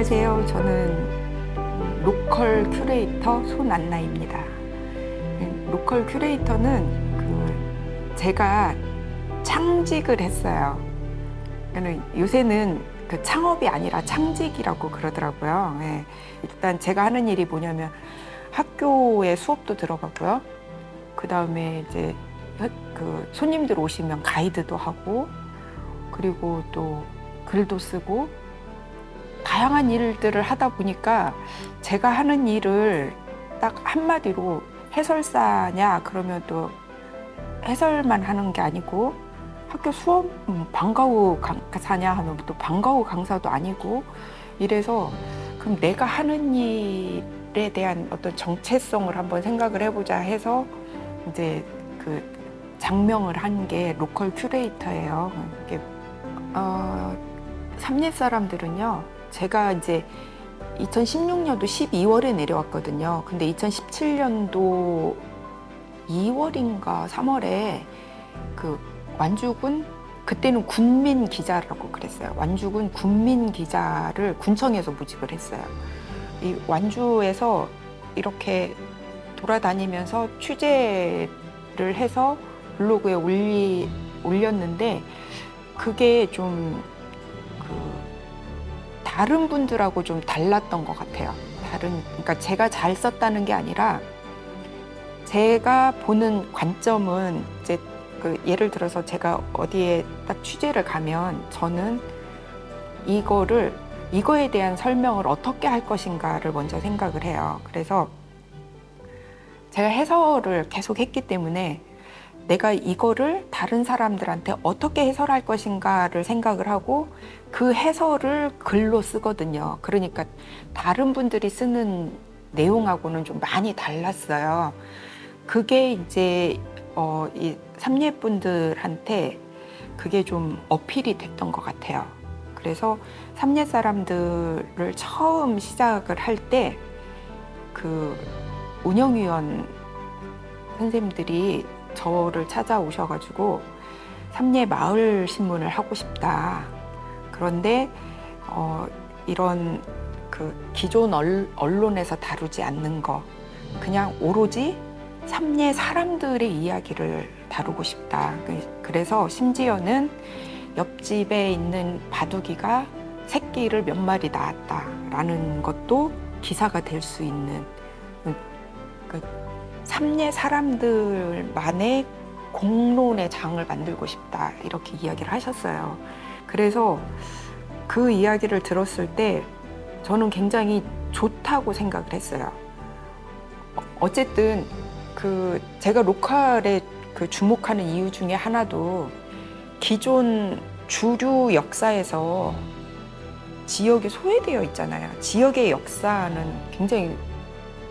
안녕하세요. 저는 로컬 큐레이터 손안나입니다. 로컬 큐레이터는 제가 창직을 했어요. 요새는 그 창업이 아니라 창직이라고 그러더라고요. 네. 일단 제가 하는 일이 뭐냐면 학교에 수업도 들어가고요. 그 다음에 이제 그 손님들 오시면 가이드도 하고, 그리고 또 글도 쓰고, 다양한 일들을 하다 보니까 제가 하는 일을 딱 한마디로 해설사냐 그러면 또 해설만 하는 게 아니고, 학교 수업 방과후 강사냐 하면 또 방과후 강사도 아니고, 이래서 그럼 내가 하는 일에 대한 어떤 정체성을 한번 생각을 해보자 해서 이제 그 장명을 한 게 로컬 큐레이터예요. 이게 삼례 사람들은요, 제가 이제 2016년도 12월에 내려왔거든요. 근데 2017년도 2월인가 3월에 그 완주군, 그때는 군민 기자라고 그랬어요. 완주군 군민 기자를 군청에서 모집을 했어요. 이 완주에서 이렇게 돌아다니면서 취재를 해서 블로그에 올렸는데, 그게 좀 다른 분들하고 좀 달랐던 것 같아요. 그러니까 제가 잘 썼다는 게 아니라, 제가 보는 관점은 이제 예를 들어서 제가 어디에 딱 취재를 가면 저는 이거에 대한 설명을 어떻게 할 것인가를 먼저 생각을 해요. 그래서 제가 해설을 계속 했기 때문에 내가 이거를 다른 사람들한테 어떻게 해설할 것인가를 생각을 하고 그 해설을 글로 쓰거든요. 그러니까 다른 분들이 쓰는 내용하고는 좀 많이 달랐어요. 그게 이제 이 삼례분들한테 그게 좀 어필이 됐던 것 같아요. 그래서 삼례 사람들을 처음 시작을 할 때 그 운영위원 선생님들이 저를 찾아오셔가지고 삼례 마을 신문을 하고 싶다. 그런데 이런 그 기존 언론에서 다루지 않는 거, 그냥 오로지 삼례 사람들의 이야기를 다루고 싶다. 그래서 심지어는 옆집에 있는 바둑이가 새끼를 몇 마리 낳았다라는 것도 기사가 될 수 있는, 삼례 사람들만의 공론의 장을 만들고 싶다, 이렇게 이야기를 하셨어요. 그래서 그 이야기를 들었을 때 저는 굉장히 좋다고 생각을 했어요. 어쨌든 제가 로컬에 주목하는 이유 중에 하나도 기존 주류 역사에서 지역이 소외되어 있잖아요. 지역의 역사는 굉장히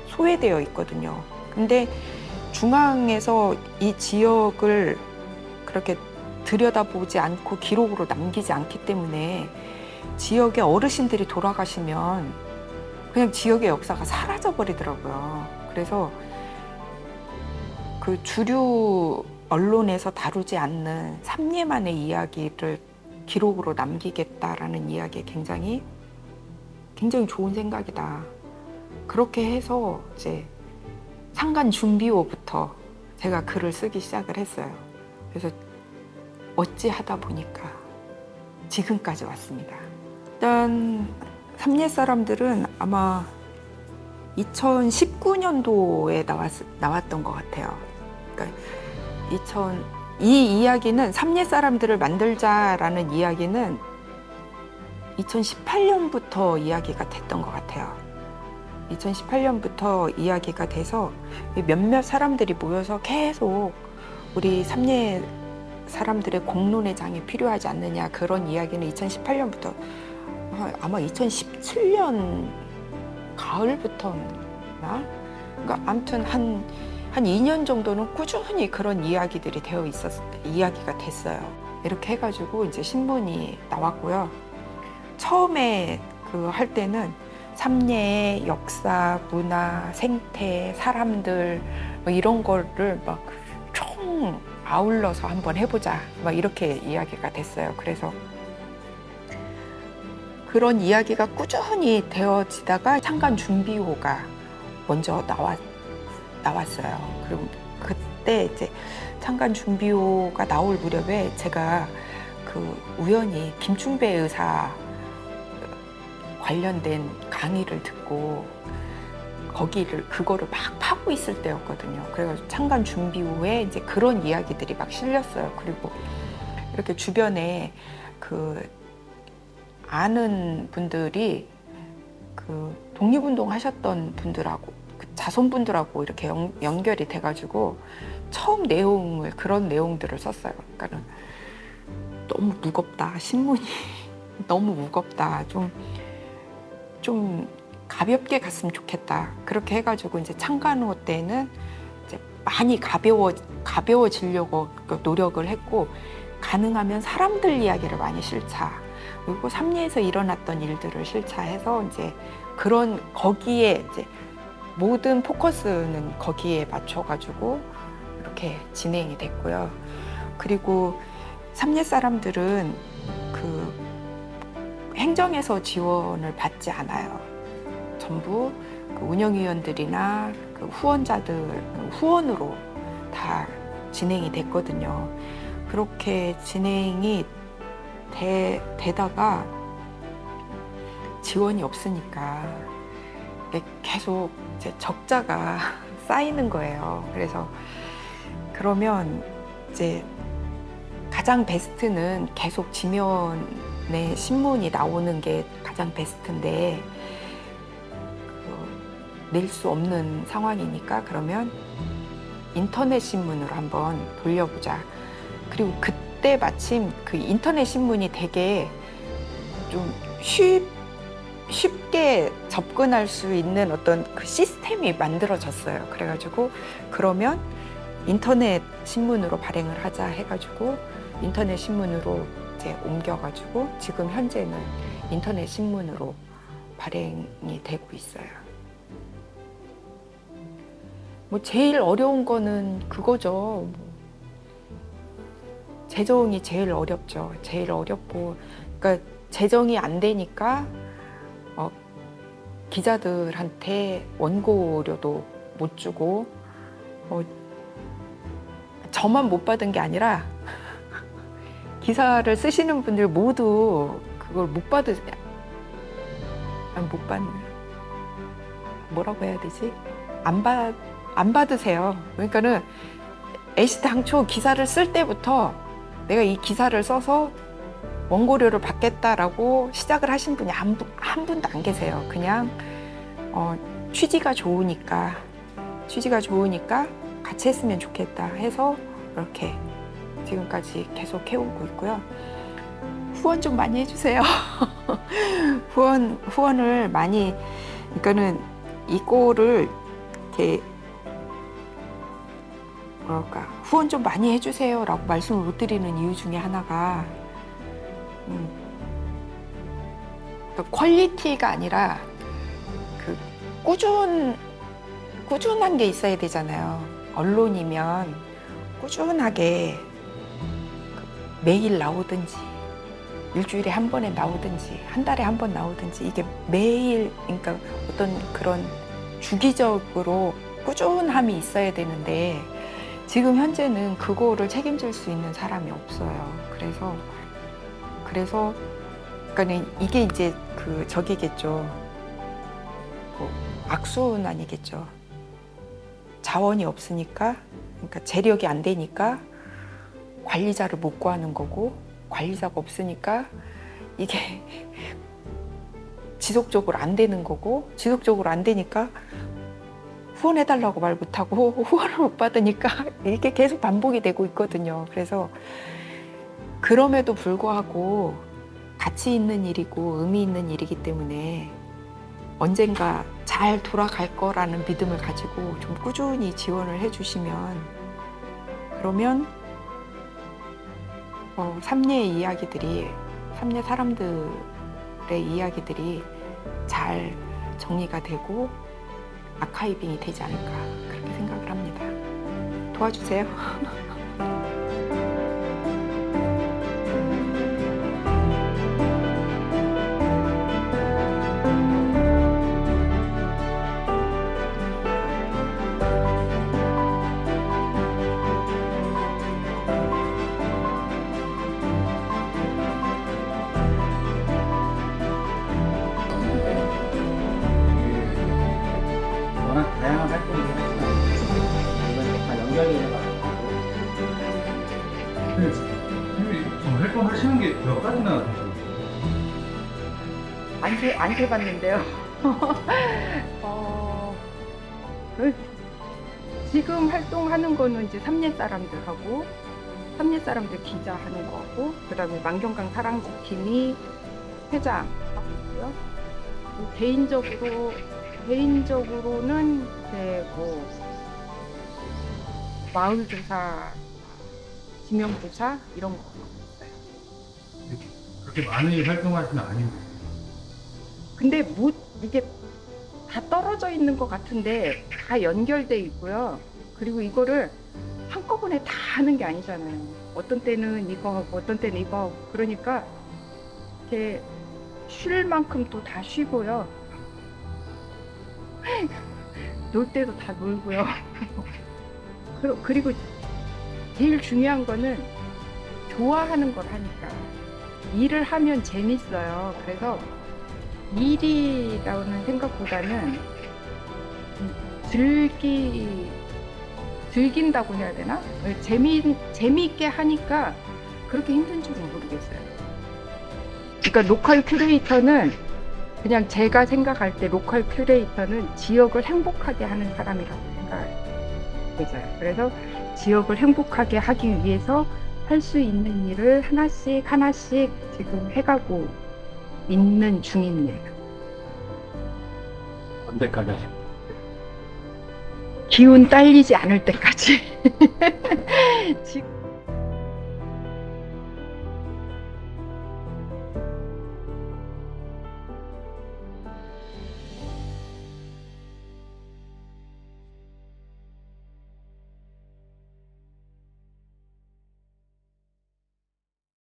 소외되어 있거든요. 근데 중앙에서 이 지역을 그렇게 들여다보지 않고 기록으로 남기지 않기 때문에 지역의 어르신들이 돌아가시면 그냥 지역의 역사가 사라져 버리더라고요. 그래서 그 주류 언론에서 다루지 않는 삼례만의 이야기를 기록으로 남기겠다라는 이야기에 굉장히 좋은 생각이다. 그렇게 해서 이제 상간 준비호부터 제가 글을 쓰기 시작을 했어요. 그래서 어찌 하다 보니까 지금까지 왔습니다. 일단 삼례 사람들은 아마 2019년도에 나왔던 것 같아요. 그러니까 이 이야기는 삼례 사람들을 만들자라는 이야기는 2018년부터 이야기가 됐던 것 같아요. 2018년부터 이야기가 돼서 몇몇 사람들이 모여서 계속 우리 삼례 사람들의 공론의 장이 필요하지 않느냐, 그런 이야기는 2018년부터 아마 2017년 가을부터나, 그러니까 아무튼 한 2년 정도는 꾸준히 그런 이야기들이 이야기가 됐어요. 이렇게 해가지고 이제 신문이 나왔고요. 처음에 할 때는 삼례의 역사, 문화, 생태, 사람들 뭐 이런 거를 막 총 아울러서 한번 해보자, 막 이렇게 이야기가 됐어요. 그래서 그런 이야기가 꾸준히 되어지다가 창간 준비호가 먼저 나왔어요. 그리고 그때 이제 창간 준비호가 나올 무렵에 제가 그 우연히 김충배 의사 관련된 강의를 듣고 그거를 막 파고 있을 때였거든요. 그래가지고 창간 준비 후에 이제 그런 이야기들이 막 실렸어요. 그리고 이렇게 주변에 그 아는 분들이 그 독립운동 하셨던 분들하고 그 자손분들하고 이렇게 연결이 돼가지고 처음 그런 내용들을 썼어요. 그러니까는 너무 무겁다. 신문이 너무 무겁다. 좀 가볍게 갔으면 좋겠다. 그렇게 해가지고 이제 창간호 때는 이제 많이 가벼워지려고 노력을 했고, 가능하면 사람들 이야기를 많이 실차, 그리고 삼리에서 일어났던 일들을 실차해서 이제 거기에 이제 모든 포커스는 거기에 맞춰가지고 이렇게 진행이 됐고요. 그리고 삼리 사람들은 그 행정에서 지원을 받지 않아요. 전부 그 운영위원들이나 그 후원으로 다 진행이 됐거든요. 그렇게 진행이 되다가 지원이 없으니까 계속 이제 적자가 쌓이는 거예요. 그래서 그러면 이제 가장 베스트는 계속 지면에 신문이 나오는 게 가장 베스트인데 낼 수 없는 상황이니까 그러면 인터넷 신문으로 한번 돌려보자. 그리고 그때 마침 그 인터넷 신문이 되게 좀 쉽게 접근할 수 있는 어떤 그 시스템이 만들어졌어요. 그래가지고 그러면 인터넷 신문으로 발행을 하자 해가지고 인터넷 신문으로 이제 옮겨가지고 지금 현재는 인터넷 신문으로 발행이 되고 있어요. 뭐 제일 어려운 거는 그거죠. 재정이 제일 어렵죠. 제일 어렵고, 그러니까 재정이 안 되니까 기자들한테 원고료도 못 주고, 저만 못 받은 게 아니라 기사를 쓰시는 분들 모두 그걸 못 받는, 뭐라고 해야 되지? 안 받으세요. 그러니까는 애시당초 기사를 쓸 때부터 내가 이 기사를 써서 원고료를 받겠다라고 시작을 하신 분이 한 분도 안 계세요. 그냥 취지가 좋으니까 같이 했으면 좋겠다 해서 이렇게 지금까지 계속 해오고 있고요. 후원 좀 많이 해주세요. 후원을 많이, 그러니까는 이거를 이렇게 후원 좀 많이 해주세요라고 말씀을 못 드리는 이유 중에 하나가 퀄리티가 아니라 그 꾸준한 게 있어야 되잖아요. 언론이면 꾸준하게 매일 나오든지 일주일에 한 번에 나오든지 한 달에 한 번 나오든지 이게 매일, 그러니까 어떤 그런 주기적으로 꾸준함이 있어야 되는데 지금 현재는 그거를 책임질 수 있는 사람이 없어요. 그래서 그러니까 이게 이제 저기겠죠. 악순환이겠죠. 자원이 없으니까, 그러니까 재력이 안 되니까 관리자를 못 구하는 거고, 관리자가 없으니까 이게 지속적으로 안 되는 거고, 지속적으로 안 되니까 후원해달라고 말 못하고 후원을 못 받으니까 이게 계속 반복이 되고 있거든요. 그래서 그럼에도 불구하고 가치 있는 일이고 의미 있는 일이기 때문에 언젠가 잘 돌아갈 거라는 믿음을 가지고 좀 꾸준히 지원을 해주시면, 그러면 삼리의 이야기들이, 삼리 사람들의 이야기들이 잘 정리가 되고 아카이빙이 되지 않을까 그렇게 생각을 합니다. 도와주세요. 활동하시는 게 몇 가지나 되시나요? 안 세봤는데요. 어, 그 지금 활동하는 거는 이제 삼례 사람들하고, 삼례 사람들 기자 하는 거고, 그 다음에 만경강 사랑지킴이 회장 하고 있고요. 개인적으로는 이제 뭐, 마을조사, 지명조사, 이런 거. 그렇게 많이 활동하시는 아닌데. 근데 이게 다 떨어져 있는 것 같은데 다 연결돼 있고요. 그리고 이거를 한꺼번에 다 하는 게 아니잖아요. 어떤 때는 이거 하고 어떤 때는 이거 하고 그러니까 이렇게 쉴 만큼 또 다 쉬고요. 놀 때도 다 놀고요. 그리고 제일 중요한 거는 좋아하는 걸 하니까 일을 하면 재밌어요. 그래서 일이라는 생각보다는 즐긴다고 해야 되나? 재미있게 하니까 그렇게 힘든 줄은 모르겠어요. 그러니까 로컬 큐레이터는 그냥 제가 생각할 때 로컬 큐레이터는 지역을 행복하게 하는 사람이라고 생각해요. 그래서 지역을 행복하게 하기 위해서 할 수 있는 일을 하나씩 지금 해가고 있는 중입니다. 언제까지 하실 기운 딸리지 않을 때까지. 지금